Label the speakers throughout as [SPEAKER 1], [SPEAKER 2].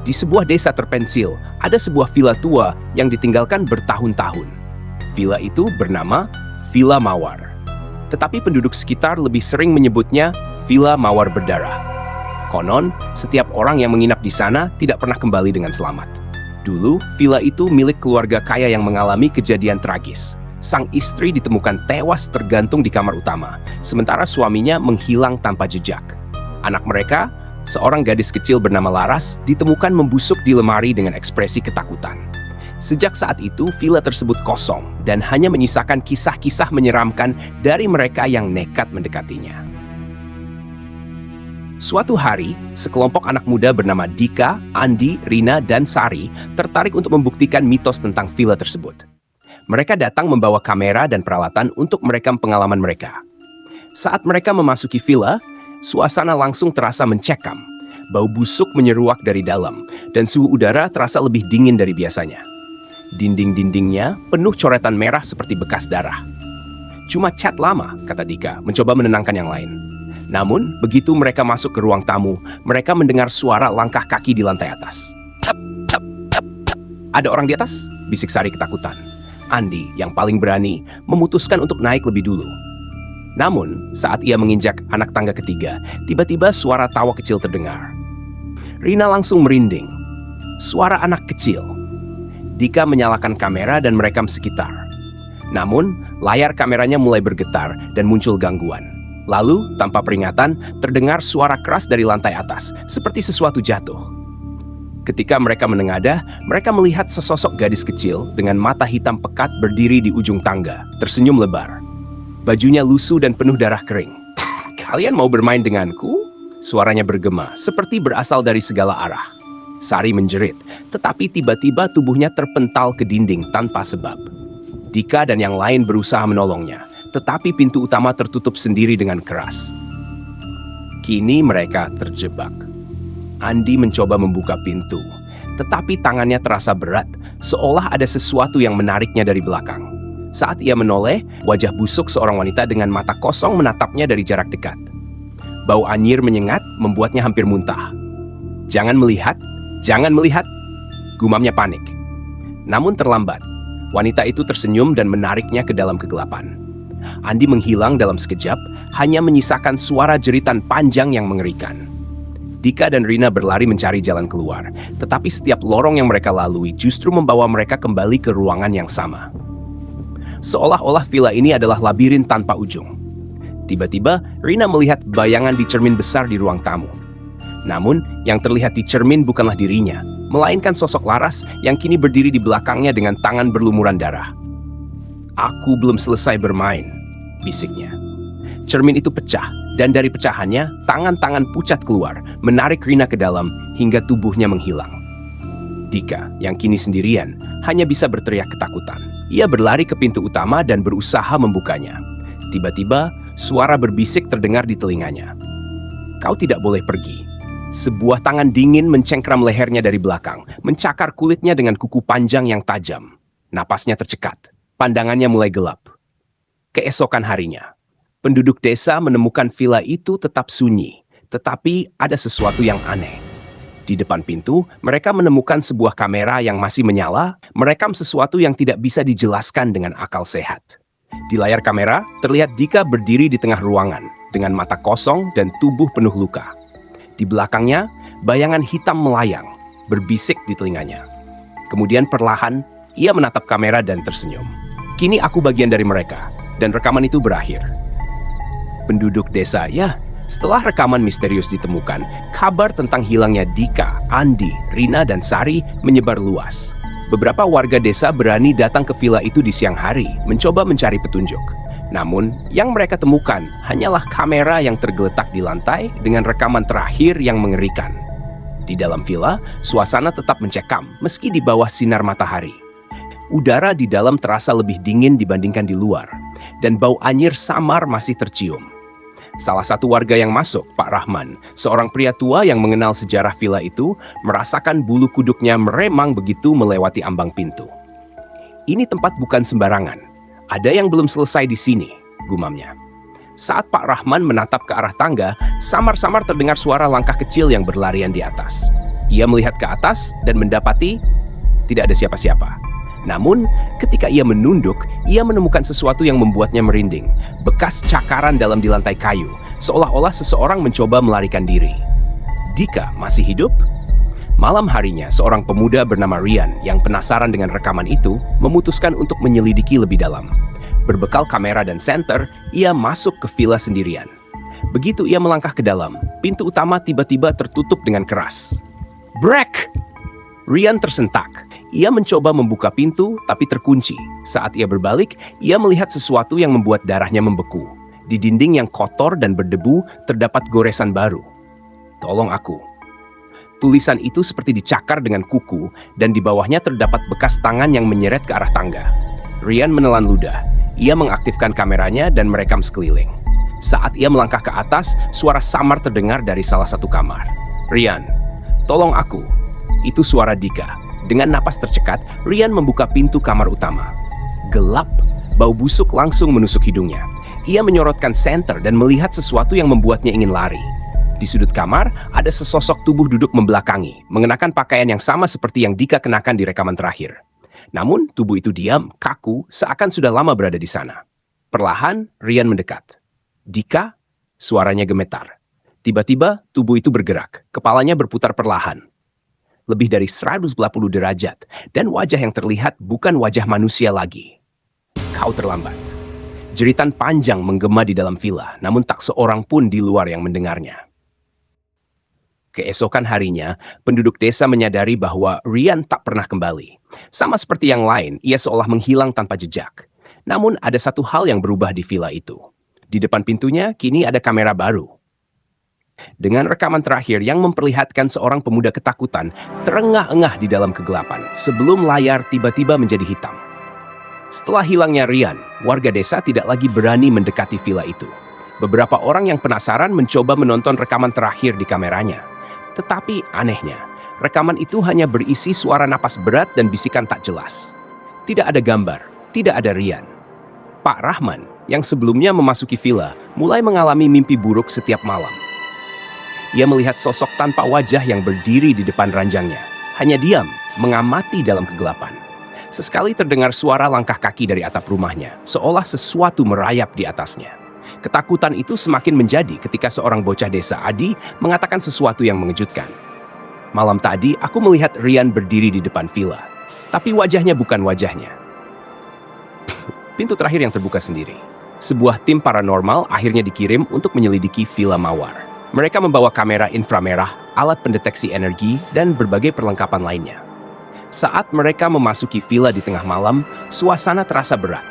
[SPEAKER 1] Di sebuah desa terpencil, ada sebuah villa tua yang ditinggalkan bertahun-tahun. Villa itu bernama Villa Mawar. Tetapi penduduk sekitar lebih sering menyebutnya Villa Mawar Berdarah. Konon, setiap orang yang menginap di sana tidak pernah kembali dengan selamat. Dulu, villa itu milik keluarga kaya yang mengalami kejadian tragis. Sang istri ditemukan tewas tergantung di kamar utama, sementara suaminya menghilang tanpa jejak. Anak mereka, seorang gadis kecil bernama Laras, ditemukan membusuk di lemari dengan ekspresi ketakutan. Sejak saat itu, villa tersebut kosong dan hanya menyisakan kisah-kisah menyeramkan dari mereka yang nekat mendekatinya. Suatu hari, sekelompok anak muda bernama Dika, Andi, Rina, dan Sari tertarik untuk membuktikan mitos tentang villa tersebut. Mereka datang membawa kamera dan peralatan untuk merekam pengalaman mereka. Saat mereka memasuki villa, suasana langsung terasa mencekam. Bau busuk menyeruak dari dalam, dan suhu udara terasa lebih dingin dari biasanya. Dinding-dindingnya penuh coretan merah seperti bekas darah. Cuma cat lama, kata Dika, mencoba menenangkan yang lain. Namun, begitu mereka masuk ke ruang tamu, mereka mendengar suara langkah kaki di lantai atas. Tap, tap, tap, tap. Ada orang di atas? Bisik Sari ketakutan. Andi, yang paling berani, memutuskan untuk naik lebih dulu. Namun, saat ia menginjak anak tangga ketiga, tiba-tiba suara tawa kecil terdengar. Rina langsung merinding. Suara anak kecil. Dika menyalakan kamera dan merekam sekitar. Namun, layar kameranya mulai bergetar dan muncul gangguan. Lalu, tanpa peringatan, terdengar suara keras dari lantai atas, seperti sesuatu jatuh. Ketika mereka menengadah, mereka melihat sesosok gadis kecil dengan mata hitam pekat berdiri di ujung tangga, tersenyum lebar. Bajunya lusuh dan penuh darah kering. "Kalian mau bermain denganku?" Suaranya bergema, seperti berasal dari segala arah. Sari menjerit, tetapi tiba-tiba tubuhnya terpental ke dinding tanpa sebab. Dika dan yang lain berusaha menolongnya, tetapi pintu utama tertutup sendiri dengan keras. Kini mereka terjebak. Andi mencoba membuka pintu, tetapi tangannya terasa berat, seolah ada sesuatu yang menariknya dari belakang. Saat ia menoleh, wajah busuk seorang wanita dengan mata kosong menatapnya dari jarak dekat. Bau anyir menyengat, membuatnya hampir muntah. Jangan melihat, gumamnya panik. Namun terlambat, wanita itu tersenyum dan menariknya ke dalam kegelapan. Andi menghilang dalam sekejap, hanya menyisakan suara jeritan panjang yang mengerikan. Dika dan Rina berlari mencari jalan keluar, tetapi setiap lorong yang mereka lalui justru membawa mereka kembali ke ruangan yang sama. Seolah-olah villa ini adalah labirin tanpa ujung. Tiba-tiba, Rina melihat bayangan di cermin besar di ruang tamu. Namun, yang terlihat di cermin bukanlah dirinya, melainkan sosok Laras yang kini berdiri di belakangnya dengan tangan berlumuran darah. "Aku belum selesai bermain," bisiknya. Cermin itu pecah, dan dari pecahannya, tangan-tangan pucat keluar, menarik Rina ke dalam hingga tubuhnya menghilang. Dika, yang kini sendirian, hanya bisa berteriak ketakutan. Ia berlari ke pintu utama dan berusaha membukanya. Tiba-tiba, suara berbisik terdengar di telinganya. "Kau tidak boleh pergi." Sebuah tangan dingin mencengkram lehernya dari belakang, mencakar kulitnya dengan kuku panjang yang tajam. Napasnya tercekat, pandangannya mulai gelap. Keesokan harinya, penduduk desa menemukan villa itu tetap sunyi, tetapi ada sesuatu yang aneh. Di depan pintu, mereka menemukan sebuah kamera yang masih menyala, merekam sesuatu yang tidak bisa dijelaskan dengan akal sehat. Di layar kamera, terlihat Dika berdiri di tengah ruangan, dengan mata kosong dan tubuh penuh luka. Di belakangnya, bayangan hitam melayang, berbisik di telinganya. Kemudian perlahan, ia menatap kamera dan tersenyum. "Kini aku bagian dari mereka," dan rekaman itu berakhir. Penduduk desa, setelah rekaman misterius ditemukan, kabar tentang hilangnya Dika, Andi, Rina, dan Sari menyebar luas. Beberapa warga desa berani datang ke villa itu di siang hari, mencoba mencari petunjuk. Namun, yang mereka temukan hanyalah kamera yang tergeletak di lantai dengan rekaman terakhir yang mengerikan. Di dalam villa, suasana tetap mencekam meski di bawah sinar matahari. Udara di dalam terasa lebih dingin dibandingkan di luar, dan bau anyir samar masih tercium. Salah satu warga yang masuk, Pak Rahman, seorang pria tua yang mengenal sejarah villa itu, merasakan bulu kuduknya meremang begitu melewati ambang pintu. "Ini tempat bukan sembarangan. Ada yang belum selesai di sini," gumamnya. Saat Pak Rahman menatap ke arah tangga, samar-samar terdengar suara langkah kecil yang berlarian di atas. Ia melihat ke atas dan mendapati tidak ada siapa-siapa. Namun, ketika ia menunduk, ia menemukan sesuatu yang membuatnya merinding. Bekas cakaran dalam di lantai kayu, seolah-olah seseorang mencoba melarikan diri. Dika masih hidup? Malam harinya, seorang pemuda bernama Ryan yang penasaran dengan rekaman itu memutuskan untuk menyelidiki lebih dalam. Berbekal kamera dan senter, ia masuk ke villa sendirian. Begitu ia melangkah ke dalam, pintu utama tiba-tiba tertutup dengan keras. Brek! Ryan tersentak. Ia mencoba membuka pintu, tapi terkunci. Saat ia berbalik, ia melihat sesuatu yang membuat darahnya membeku. Di dinding yang kotor dan berdebu, terdapat goresan baru. Tolong aku. Tulisan itu seperti dicakar dengan kuku, dan di bawahnya terdapat bekas tangan yang menyeret ke arah tangga. Ryan menelan ludah. Ia mengaktifkan kameranya dan merekam sekeliling. Saat ia melangkah ke atas, suara samar terdengar dari salah satu kamar. Ryan, tolong aku. Itu suara Dika. Dengan napas tercekat, Ryan membuka pintu kamar utama. Gelap, bau busuk langsung menusuk hidungnya. Ia menyorotkan senter dan melihat sesuatu yang membuatnya ingin lari. Di sudut kamar, ada sesosok tubuh duduk membelakangi, mengenakan pakaian yang sama seperti yang Dika kenakan di rekaman terakhir. Namun, tubuh itu diam, kaku, seakan sudah lama berada di sana. Perlahan, Ryan mendekat. Dika, suaranya gemetar. Tiba-tiba, tubuh itu bergerak, kepalanya berputar perlahan. Lebih dari 180 derajat, dan wajah yang terlihat bukan wajah manusia lagi. Kau terlambat. Jeritan panjang menggema di dalam villa, namun tak seorang pun di luar yang mendengarnya. Keesokan harinya, penduduk desa menyadari bahwa Ryan tak pernah kembali. Sama seperti yang lain, ia seolah menghilang tanpa jejak. Namun ada satu hal yang berubah di villa itu. Di depan pintunya, kini ada kamera baru. Dengan rekaman terakhir yang memperlihatkan seorang pemuda ketakutan terengah-engah di dalam kegelapan sebelum layar tiba-tiba menjadi hitam. Setelah hilangnya Ryan, warga desa tidak lagi berani mendekati villa itu. Beberapa orang yang penasaran mencoba menonton rekaman terakhir di kameranya. Tetapi anehnya, rekaman itu hanya berisi suara napas berat dan bisikan tak jelas. Tidak ada gambar, tidak ada Ryan. Pak Rahman, yang sebelumnya memasuki villa, mulai mengalami mimpi buruk setiap malam. Ia melihat sosok tanpa wajah yang berdiri di depan ranjangnya. Hanya diam, mengamati dalam kegelapan. Sesekali terdengar suara langkah kaki dari atap rumahnya, seolah sesuatu merayap di atasnya. Ketakutan itu semakin menjadi ketika seorang bocah desa Adi mengatakan sesuatu yang mengejutkan. Malam tadi, aku melihat Ryan berdiri di depan villa. Tapi wajahnya bukan wajahnya. Pintu terakhir yang terbuka sendiri. Sebuah tim paranormal akhirnya dikirim untuk menyelidiki villa Mawar. Mereka membawa kamera inframerah, alat pendeteksi energi, dan berbagai perlengkapan lainnya. Saat mereka memasuki villa di tengah malam, suasana terasa berat.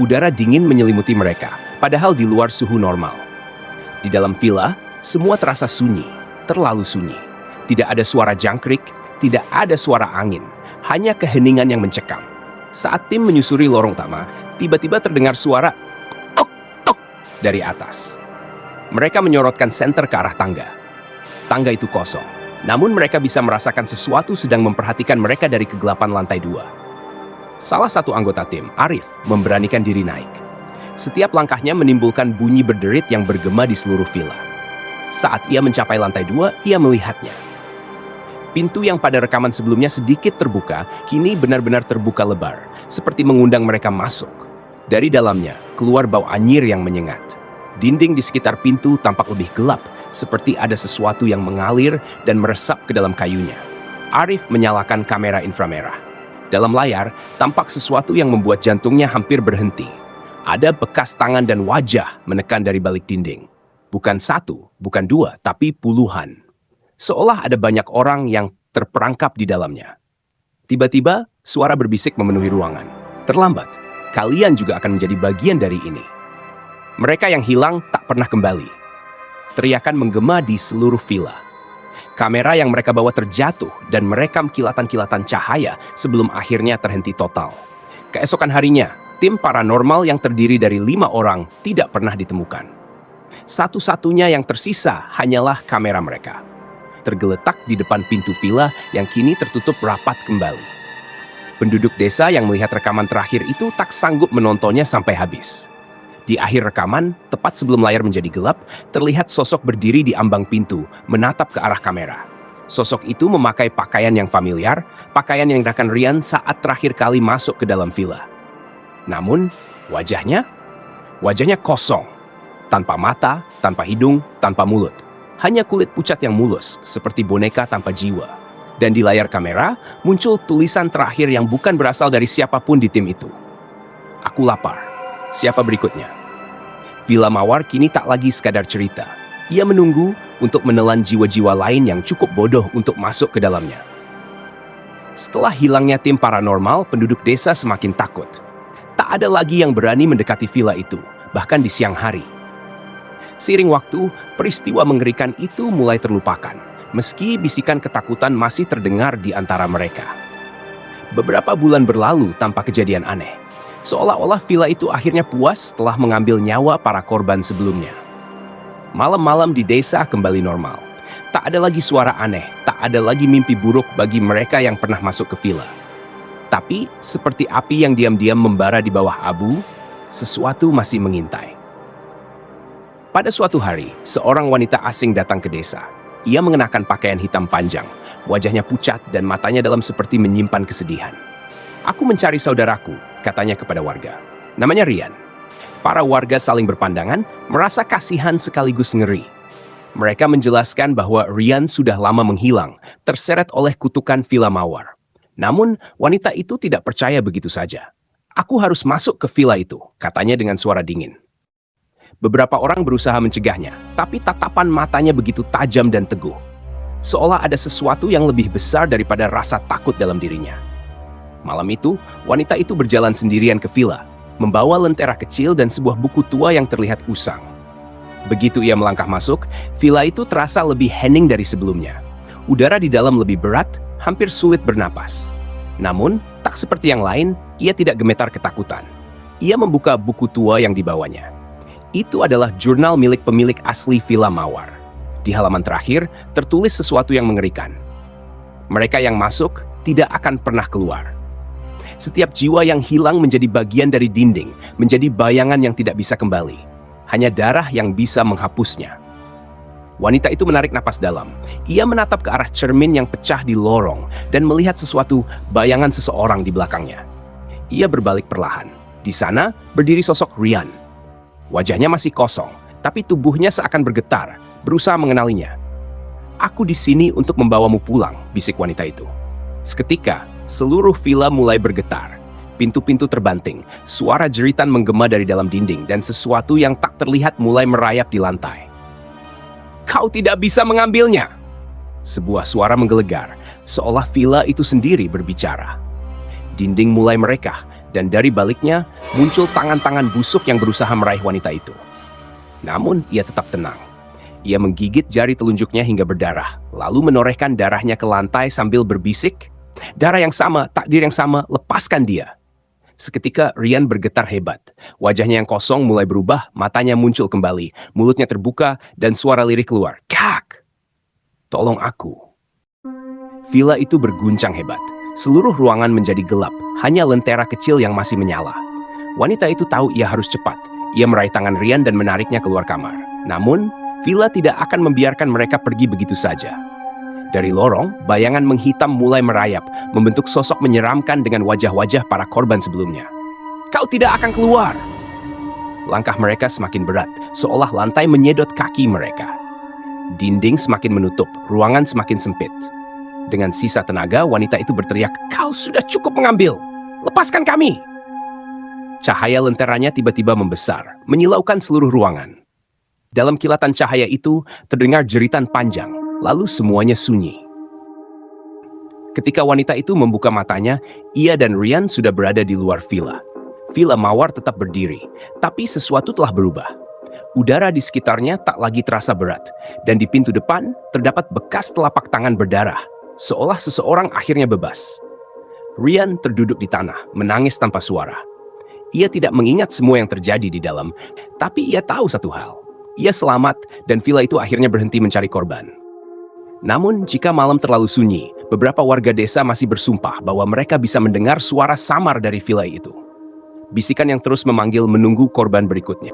[SPEAKER 1] Udara dingin menyelimuti mereka, padahal di luar suhu normal. Di dalam villa, semua terasa sunyi, terlalu sunyi. Tidak ada suara jangkrik, tidak ada suara angin, hanya keheningan yang mencekam. Saat tim menyusuri lorong utama, tiba-tiba terdengar suara tok tok dari atas. Mereka menyorotkan senter ke arah tangga. Tangga itu kosong, namun mereka bisa merasakan sesuatu sedang memperhatikan mereka dari kegelapan lantai 2. Salah satu anggota tim, Arif, memberanikan diri naik. Setiap langkahnya menimbulkan bunyi berderit yang bergema di seluruh villa. Saat ia mencapai lantai 2, ia melihatnya. Pintu yang pada rekaman sebelumnya sedikit terbuka, kini benar-benar terbuka lebar, seperti mengundang mereka masuk. Dari dalamnya, keluar bau anyir yang menyengat. Dinding di sekitar pintu tampak lebih gelap, seperti ada sesuatu yang mengalir dan meresap ke dalam kayunya. Arif menyalakan kamera inframerah. Dalam layar, tampak sesuatu yang membuat jantungnya hampir berhenti. Ada bekas tangan dan wajah menekan dari balik dinding. Bukan satu, bukan dua, tapi puluhan. Seolah ada banyak orang yang terperangkap di dalamnya. Tiba-tiba, suara berbisik memenuhi ruangan. Terlambat, kalian juga akan menjadi bagian dari ini. Mereka yang hilang tak pernah kembali. Teriakan menggema di seluruh villa. Kamera yang mereka bawa terjatuh dan merekam kilatan-kilatan cahaya sebelum akhirnya terhenti total. Keesokan harinya, tim paranormal yang terdiri dari 5 orang tidak pernah ditemukan. Satu-satunya yang tersisa hanyalah kamera mereka. Tergeletak di depan pintu villa yang kini tertutup rapat kembali. Penduduk desa yang melihat rekaman terakhir itu tak sanggup menontonnya sampai habis. Di akhir rekaman, tepat sebelum layar menjadi gelap, terlihat sosok berdiri di ambang pintu, menatap ke arah kamera. Sosok itu memakai pakaian yang familiar, pakaian yang dikenakan Ryan saat terakhir kali masuk ke dalam villa. Namun, wajahnya kosong. Tanpa mata, tanpa hidung, tanpa mulut. Hanya kulit pucat yang mulus, seperti boneka tanpa jiwa. Dan di layar kamera, muncul tulisan terakhir yang bukan berasal dari siapapun di tim itu. Aku lapar. Siapa berikutnya? Villa Mawar kini tak lagi sekadar cerita. Ia menunggu untuk menelan jiwa-jiwa lain yang cukup bodoh untuk masuk ke dalamnya. Setelah hilangnya tim paranormal, penduduk desa semakin takut. Tak ada lagi yang berani mendekati villa itu, bahkan di siang hari. Seiring waktu, peristiwa mengerikan itu mulai terlupakan, meski bisikan ketakutan masih terdengar di antara mereka. Beberapa bulan berlalu tanpa kejadian aneh. Seolah-olah villa itu akhirnya puas setelah mengambil nyawa para korban sebelumnya. Malam-malam di desa kembali normal. Tak ada lagi suara aneh, tak ada lagi mimpi buruk bagi mereka yang pernah masuk ke villa. Tapi, seperti api yang diam-diam membara di bawah abu, sesuatu masih mengintai. Pada suatu hari, seorang wanita asing datang ke desa. Ia mengenakan pakaian hitam panjang, wajahnya pucat dan matanya dalam seperti menyimpan kesedihan. "Aku mencari saudaraku," katanya kepada warga. Namanya Ryan. Para warga saling berpandangan, merasa kasihan sekaligus ngeri. Mereka menjelaskan bahwa Ryan sudah lama menghilang, terseret oleh kutukan Villa Mawar. Namun, wanita itu tidak percaya begitu saja. "Aku harus masuk ke villa itu," katanya dengan suara dingin. Beberapa orang berusaha mencegahnya, tapi tatapan matanya begitu tajam dan teguh. Seolah ada sesuatu yang lebih besar daripada rasa takut dalam dirinya. Malam itu, wanita itu berjalan sendirian ke villa, membawa lentera kecil dan sebuah buku tua yang terlihat usang. Begitu ia melangkah masuk, villa itu terasa lebih hening dari sebelumnya. Udara di dalam lebih berat, hampir sulit bernapas. Namun, tak seperti yang lain, ia tidak gemetar ketakutan. Ia membuka buku tua yang dibawanya. Itu adalah jurnal milik pemilik asli Villa Mawar. Di halaman terakhir, tertulis sesuatu yang mengerikan. Mereka yang masuk tidak akan pernah keluar. Setiap jiwa yang hilang menjadi bagian dari dinding, menjadi bayangan yang tidak bisa kembali. Hanya darah yang bisa menghapusnya. Wanita itu menarik napas dalam. Ia menatap ke arah cermin yang pecah di lorong dan melihat sesuatu, bayangan seseorang di belakangnya. Ia berbalik perlahan. Di sana berdiri sosok Ryan. Wajahnya masih kosong, tapi tubuhnya seakan bergetar, berusaha mengenalinya. "Aku di sini untuk membawamu pulang," bisik wanita itu. Seketika, seluruh villa mulai bergetar. Pintu-pintu terbanting, suara jeritan menggema dari dalam dinding, dan sesuatu yang tak terlihat mulai merayap di lantai. "Kau tidak bisa mengambilnya!" Sebuah suara menggelegar, seolah villa itu sendiri berbicara. Dinding mulai merekah, dan dari baliknya muncul tangan-tangan busuk yang berusaha meraih wanita itu. Namun, ia tetap tenang. Ia menggigit jari telunjuknya hingga berdarah, lalu menorehkan darahnya ke lantai sambil berbisik, "Darah yang sama, takdir yang sama, lepaskan dia." Seketika Ryan bergetar hebat. Wajahnya yang kosong mulai berubah, matanya muncul kembali, mulutnya terbuka, dan suara lirik keluar. "Kak! Tolong aku." Villa itu berguncang hebat. Seluruh ruangan menjadi gelap, hanya lentera kecil yang masih menyala. Wanita itu tahu ia harus cepat. Ia meraih tangan Ryan dan menariknya keluar kamar. Namun, villa tidak akan membiarkan mereka pergi begitu saja. Dari lorong, bayangan menghitam mulai merayap, membentuk sosok menyeramkan dengan wajah-wajah para korban sebelumnya. "Kau tidak akan keluar!" Langkah mereka semakin berat, seolah lantai menyedot kaki mereka. Dinding semakin menutup, ruangan semakin sempit. Dengan sisa tenaga, wanita itu berteriak, "Kau sudah cukup mengambil! Lepaskan kami!" Cahaya lenteranya tiba-tiba membesar, menyilaukan seluruh ruangan. Dalam kilatan cahaya itu, terdengar jeritan panjang, lalu semuanya sunyi. Ketika wanita itu membuka matanya, ia dan Ryan sudah berada di luar villa. Villa Mawar tetap berdiri, tapi sesuatu telah berubah. Udara di sekitarnya tak lagi terasa berat, dan di pintu depan terdapat bekas telapak tangan berdarah. Seolah seseorang akhirnya bebas. Ryan terduduk di tanah, menangis tanpa suara. Ia tidak mengingat semua yang terjadi di dalam, tapi ia tahu satu hal. Ia selamat dan villa itu akhirnya berhenti mencari korban. Namun, jika malam terlalu sunyi, beberapa warga desa masih bersumpah bahwa mereka bisa mendengar suara samar dari villa itu. Bisikan yang terus memanggil menunggu korban berikutnya.